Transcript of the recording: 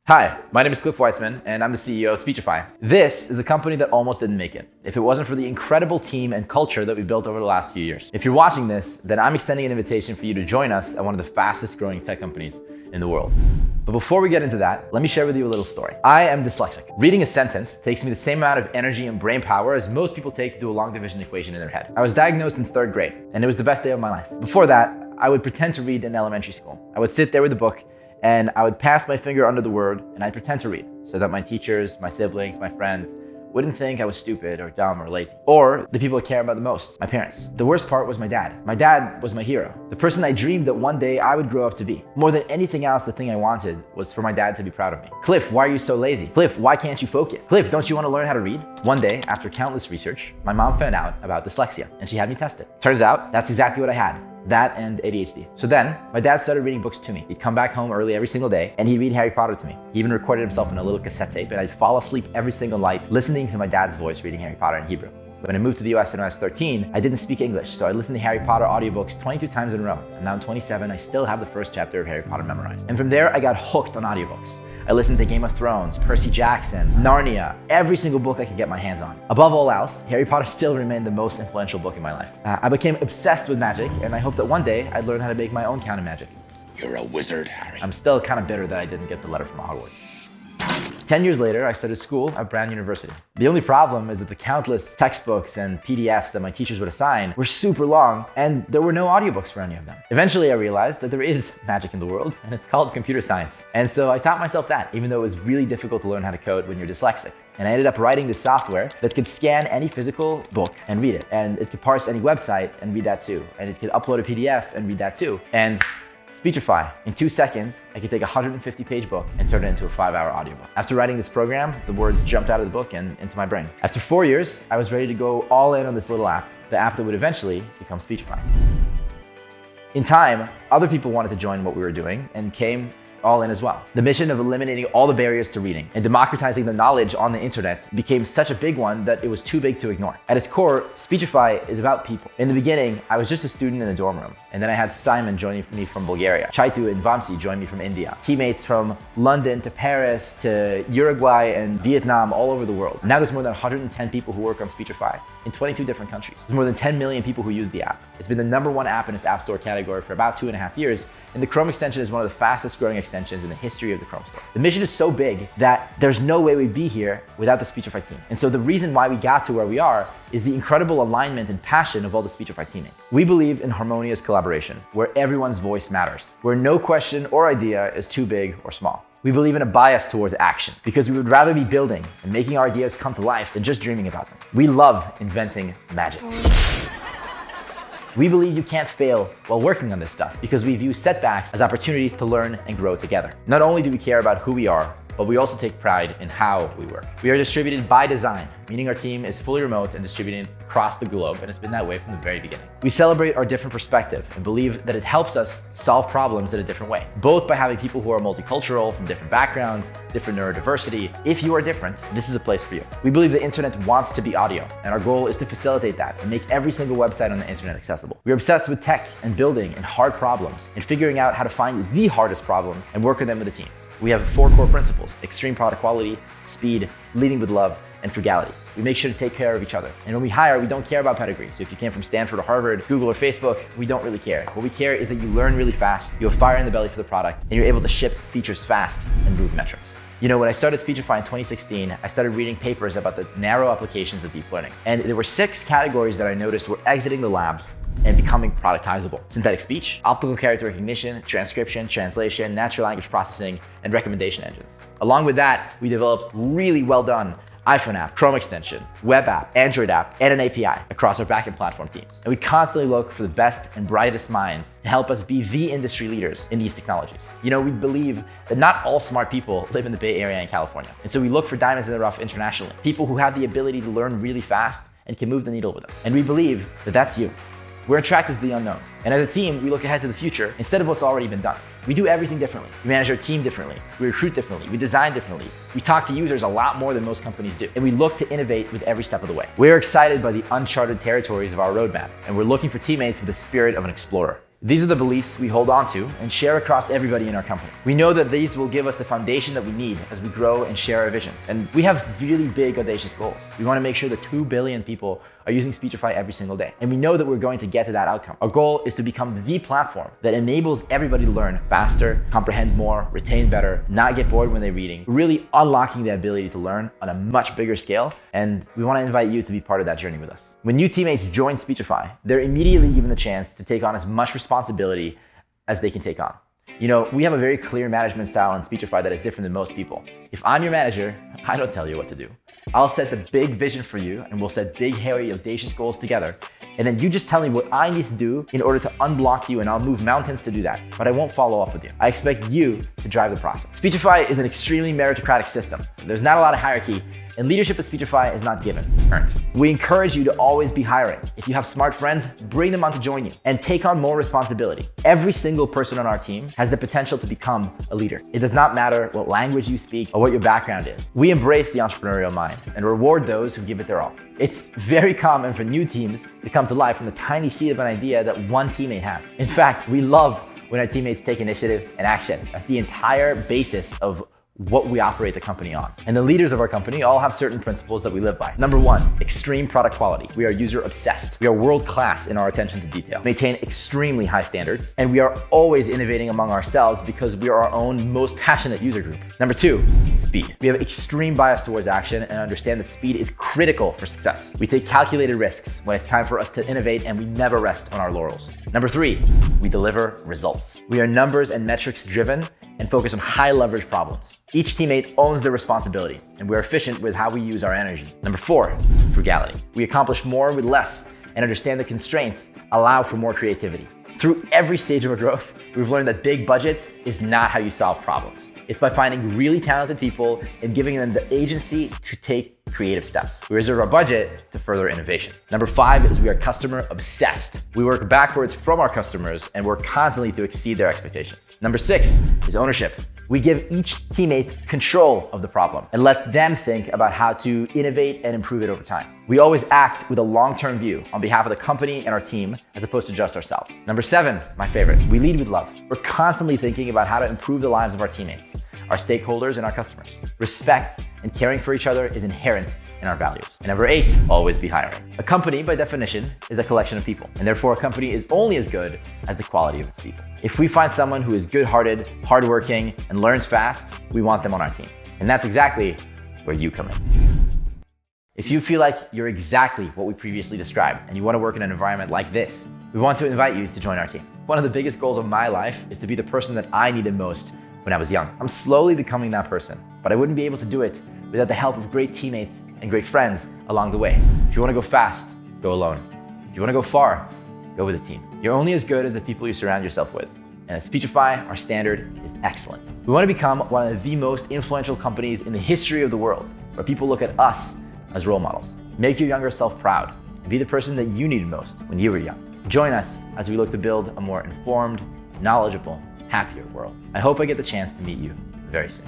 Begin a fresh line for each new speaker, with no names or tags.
Hi, my name is Cliff Weitzman, and I'm the CEO of Speechify. This is a company that almost didn't make it if it wasn't for the incredible team and culture that we built over the last few years. If you're watching this, then I'm extending an invitation for you to join us at one of the fastest growing tech companies in the world. But before we get into that, let me share with you a little story. I am dyslexic. Reading a sentence takes me the same amount of energy and brain power as most people take to do a long division equation in their head. I was diagnosed in 3rd grade, and it was the best day of my life. Before that, I would pretend to read in elementary school. I would sit there with a book, and I would pass my finger under the word, and I'd pretend to read so that my teachers, my siblings, my friends wouldn't think I was stupid or dumb or lazy. Or the people I care about the most, my parents. The worst part was my dad. My dad was my hero, the person I dreamed that one day I would grow up to be. More than anything else, the thing I wanted was for my dad to be proud of me. Cliff, why are you so lazy? Cliff, why can't you focus? Cliff, don't you want to learn how to read? One day, after countless research, my mom found out about dyslexia, and she had me test it. Turns out, that's exactly what I had. That and ADHD. So then, my dad started reading books to me. He'd come back home early every single day, and he'd read Harry Potter to me. He even recorded himself in a little cassette tape, and I'd fall asleep every single night listening to my dad's voice reading Harry Potter in Hebrew. When I moved to the US when I was 13, I didn't speak English, so I listened to Harry Potter audiobooks 22 times in a row. And now I'm 27, I still have the first chapter of Harry Potter memorized. And from there, I got hooked on audiobooks. I listened to Game of Thrones, Percy Jackson, Narnia, every single book I could get my hands on. Above all else, Harry Potter still remained the most influential book in my life. I became obsessed with magic, and I hope that one day I'd learn how to make my own kind of magic.
You're a wizard, Harry.
I'm still kind of bitter that I didn't get the letter from Hogwarts. 10 years later, I started school at Brown University. The only problem is that the countless textbooks and PDFs that my teachers would assign were super long, and there were no audiobooks for any of them. Eventually, I realized that there is magic in the world, and it's called computer science. And so I taught myself that, even though it was really difficult to learn how to code when you're dyslexic. And I ended up writing this software that could scan any physical book and read it. And it could parse any website and read that too. And it could upload a PDF and read that too. And Speechify, in 2 seconds, I could take a 150-page book and turn it into a 5-hour audiobook. After writing this program, the words jumped out of the book and into my brain. After 4 years, I was ready to go all in on this little app, the app that would eventually become Speechify. In time, other people wanted to join what we were doing and came all in as well. The mission of eliminating all the barriers to reading and democratizing the knowledge on the internet became such a big one that it was too big to ignore. At its core, Speechify is about people. In the beginning, I was just a student in a dorm room, and then I had Simon joining me from Bulgaria. Chaitu and Vamsi joined me from India. Teammates from London to Paris to Uruguay and Vietnam, all over the world. Now there's more than 110 people who work on Speechify in 22 different countries. There's more than 10 million people who use the app. It's been the #1 app in its App Store category for about 2.5 years, and the Chrome extension is one of the fastest growing extensions in the history of the Chrome Store. The mission is so big that there's no way we'd be here without the Speechify team. And so the reason why we got to where we are is the incredible alignment and passion of all the Speechify teammates. We believe in harmonious collaboration, where everyone's voice matters, where no question or idea is too big or small. We believe in a bias towards action because we would rather be building and making our ideas come to life than just dreaming about them. We love inventing magic. We believe you can't fail while working on this stuff because we view setbacks as opportunities to learn and grow together. Not only do we care about who we are, but we also take pride in how we work. We are distributed by design, meaning our team is fully remote and distributed across the globe, and it's been that way from the very beginning. We celebrate our different perspective and believe that it helps us solve problems in a different way, both by having people who are multicultural, from different backgrounds, different neurodiversity. If you are different, this is a place for you. We believe the internet wants to be audio, and our goal is to facilitate that and make every single website on the internet accessible. We're obsessed with tech and building and hard problems and figuring out how to find the hardest problems and work on them with the teams. We have 4 core principles: extreme product quality, speed, leading with love, and frugality. We make sure to take care of each other. And when we hire, we don't care about pedigree. So if you came from Stanford or Harvard, Google or Facebook, we don't really care. What we care is that you learn really fast, you have fire in the belly for the product, and you're able to ship features fast and move metrics. You know, when I started Speechify in 2016, I started reading papers about the narrow applications of deep learning. And there were 6 categories that I noticed were exiting the labs and becoming productizable: synthetic speech, optical character recognition, transcription, translation, natural language processing, and recommendation engines. Along with that, we developed really well done iPhone app, Chrome extension, web app, Android app, and an API across our backend platform teams. And we constantly look for the best and brightest minds to help us be the industry leaders in these technologies. You know, we believe that not all smart people live in the Bay Area and California. And so we look for diamonds in the rough internationally, people who have the ability to learn really fast and can move the needle with us. And we believe that that's you. We're attracted to the unknown. And as a team, we look ahead to the future instead of what's already been done. We do everything differently. We manage our team differently. We recruit differently. We design differently. We talk to users a lot more than most companies do. And we look to innovate with every step of the way. We're excited by the uncharted territories of our roadmap. And we're looking for teammates with the spirit of an explorer. These are the beliefs we hold on to and share across everybody in our company. We know that these will give us the foundation that we need as we grow and share our vision. And we have really big, audacious goals. We want to make sure that 2 billion people are using Speechify every single day. And we know that we're going to get to that outcome. Our goal is to become the platform that enables everybody to learn faster, comprehend more, retain better, not get bored when they're reading, really unlocking the ability to learn on a much bigger scale. And we want to invite you to be part of that journey with us. When new teammates join Speechify, they're immediately given the chance to take on as much responsibility as they can take on. You know, we have a very clear management style in Speechify that is different than most people. If I'm your manager, I don't tell you what to do. I'll set the big vision for you and we'll set big, hairy, audacious goals together. And then you just tell me what I need to do in order to unblock you, and I'll move mountains to do that. But I won't follow up with you. I expect you to drive the process. Speechify is an extremely meritocratic system. There's not a lot of hierarchy, and leadership at Speechify is not given, it's earned. We encourage you to always be hiring. If you have smart friends, bring them on to join you and take on more responsibility. Every single person on our team has the potential to become a leader. It does not matter what language you speak or what your background is. We embrace the entrepreneurial mind and reward those who give it their all. It's very common for new teams to come to life from the tiny seed of an idea that one teammate has. In fact, we love when our teammates take initiative and action. That's the entire basis of what we operate the company on. And the leaders of our company all have certain principles that we live by. Number 1, extreme product quality. We are user obsessed. We are world class in our attention to detail, maintain extremely high standards, and we are always innovating among ourselves because we are our own most passionate user group. Number 2, speed. We have extreme bias towards action and understand that speed is critical for success. We take calculated risks when it's time for us to innovate, and we never rest on our laurels. Number 3, we deliver results. We are numbers and metrics driven and focus on high leverage problems. Each teammate owns their responsibility, and we're efficient with how we use our energy. Number 4, frugality. We accomplish more with less and understand the constraints allow for more creativity. Through every stage of our growth, we've learned that big budgets is not how you solve problems. It's by finding really talented people and giving them the agency to take creative steps. We reserve our budget to further innovation. Number 5 is we are customer obsessed. We work backwards from our customers and work constantly to exceed their expectations. Number 6 is ownership. We give each teammate control of the problem and let them think about how to innovate and improve it over time. We always act with a long-term view on behalf of the company and our team as opposed to just ourselves. Number 7, my favorite, we lead with love. We're constantly thinking about how to improve the lives of our teammates, our stakeholders, and our customers. Respect and caring for each other is inherent in our values. And number 8, always be hiring. A company, by definition, is a collection of people, and therefore a company is only as good as the quality of its people. If we find someone who is good-hearted, hardworking, and learns fast, we want them on our team. And that's exactly where you come in. If you feel like you're exactly what we previously described and you want to work in an environment like this, we want to invite you to join our team. One of the biggest goals of my life is to be the person that I needed most when I was young. I'm slowly becoming that person, but I wouldn't be able to do it without the help of great teammates and great friends along the way. If you want to go fast, go alone. If you want to go far, go with a team. You're only as good as the people you surround yourself with. And at Speechify, our standard is excellent. We want to become one of the most influential companies in the history of the world, where people look at us as role models. Make your younger self proud and be the person that you needed most when you were young. Join us as we look to build a more informed, knowledgeable, happier world. I hope I get the chance to meet you very soon.